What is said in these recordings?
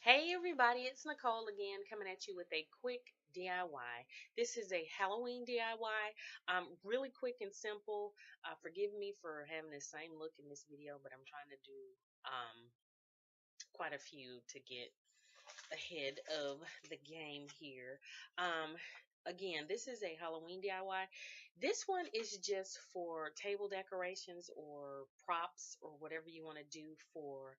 Hey everybody, it's Nicole again coming at you with a quick DIY. This is a Halloween DIY. Really quick and simple. Forgive me for having the same look in this video, but I'm trying to do quite a few to get ahead of the game here. Um, Again, this is a Halloween DIY. This one is just for table decorations or props or whatever you want to do for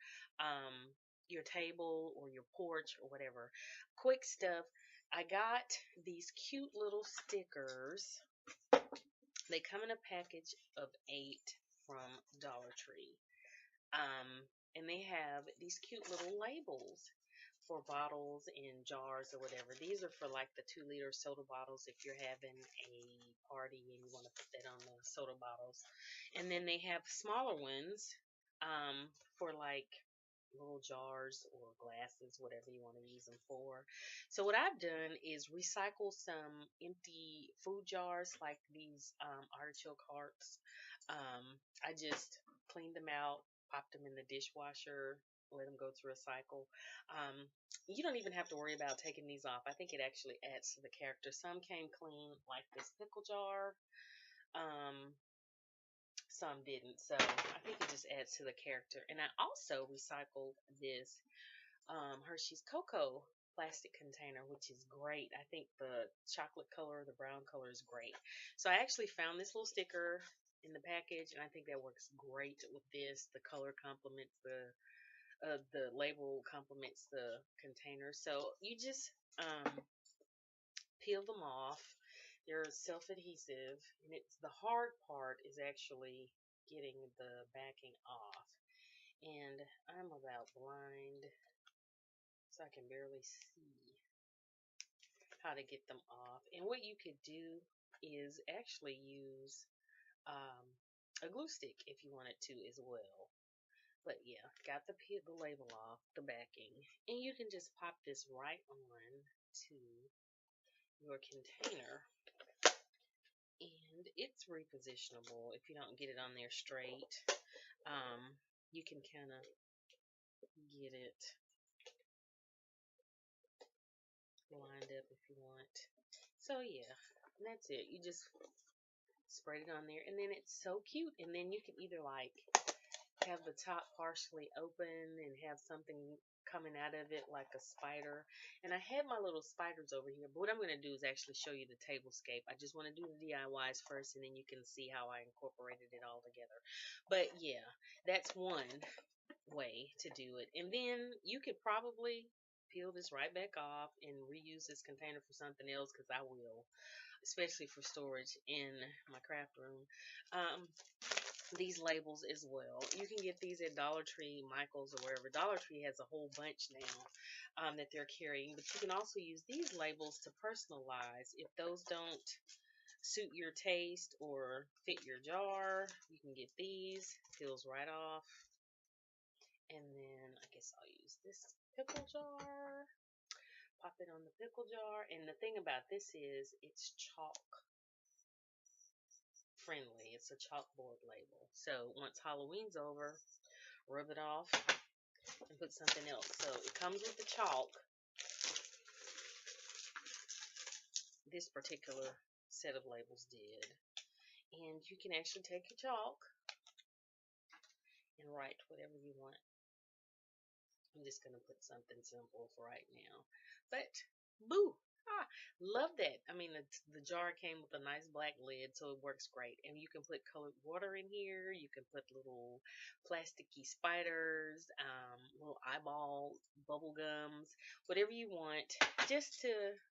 your table or your porch or whatever. Quick stuff. I got these cute little stickers. They come in a package of 8 from Dollar Tree. And they have these cute little labels for bottles and jars or whatever. These are for like the 2 liter soda bottles if you're having a party and you want to put that on the soda bottles. And then they have smaller ones for like little jars or glasses, whatever you want to use them for. So what I've done is recycle some empty food jars like these artichoke hearts. I just cleaned them out, popped them in the dishwasher, let them go through a cycle. You don't even have to worry about taking these off. I think it actually adds to the character. Some came clean, like this pickle jar. Um, some didn't. So I think it just adds to the character. And I also recycled this Hershey's Cocoa plastic container, which is great. I think the chocolate color, the brown color is great. So I actually found this little sticker in the package, and I think that works great with this. The color complements the label complements the container. So you just peel them off. They're self-adhesive, and it's the hard part is actually getting the backing off. And I'm about blind, so I can barely see how to get them off. And what you could do is actually use um, a glue stick if you wanted to as well. But yeah, got the label off, the backing, and you can just pop this right on to your container, and it's repositionable if you don't get it on there straight. Um, you can kind of get it lined up if you want. So yeah, and that's it. You just spread it on there, and then it's so cute. And then you can either like have the top partially open and have something coming out of it like a spider. And I had my little spiders over here, but what I'm going to do is actually show you the tablescape. I just want to do the DIYs first, and then you can see how I incorporated it all together. But yeah, that's one way to do it. And then you could probably peel this right back off and reuse this container for something else, because I will, especially for storage in my craft room. These labels as well. You can get these at Dollar Tree, Michael's, or wherever. Dollar Tree has a whole bunch now that they're carrying, but you can also use these labels to personalize. If those don't suit your taste or fit your jar, you can get these. Peels right off. And then I guess I'll use this pickle jar. Pop it on the pickle jar. And the thing about this is it's chalk friendly. It's a chalkboard label. So once Halloween's over, rub it off and put something else. So it comes with the chalk. This particular set of labels did. And you can actually take your chalk and write whatever you want. I'm just going to put something simple for right now. But, boo! Ah, love that. I mean, the jar came with a nice black lid, so it works great. And you can put colored water in here. You can put little plasticky spiders, little eyeball bubble gums, whatever you want, just to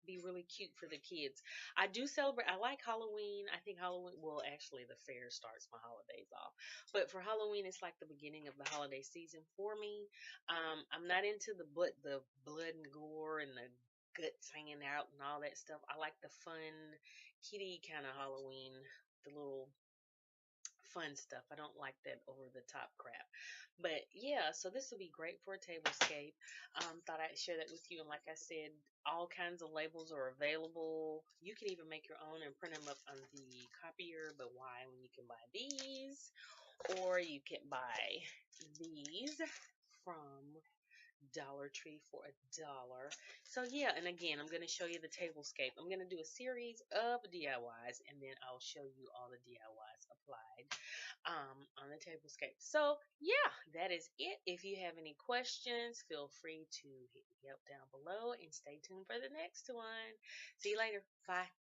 be really cute for the kids. I do celebrate. I like Halloween. I think Halloween. Well, actually, the fair starts my holidays off, but for Halloween, it's like the beginning of the holiday season for me. I'm not into the blood and gore and the guts hanging out and all that stuff. I like the fun, kitty kind of Halloween, the little fun stuff. I don't like that over the top crap. But yeah, so this will be great for a tablescape. Thought I'd share that with you. And like I said, all kinds of labels are available. You can even make your own and print them up on the copier. But why when you can buy these? Or you can buy these from Dollar Tree for $1. So yeah, and again, I'm going to show you the tablescape. I'm going to do a series of DIYs, and then I'll show you all the DIYs applied on the tablescape. So yeah, that is it. If you have any questions, feel free to hit me up down below and stay tuned for the next one. See you later. Bye.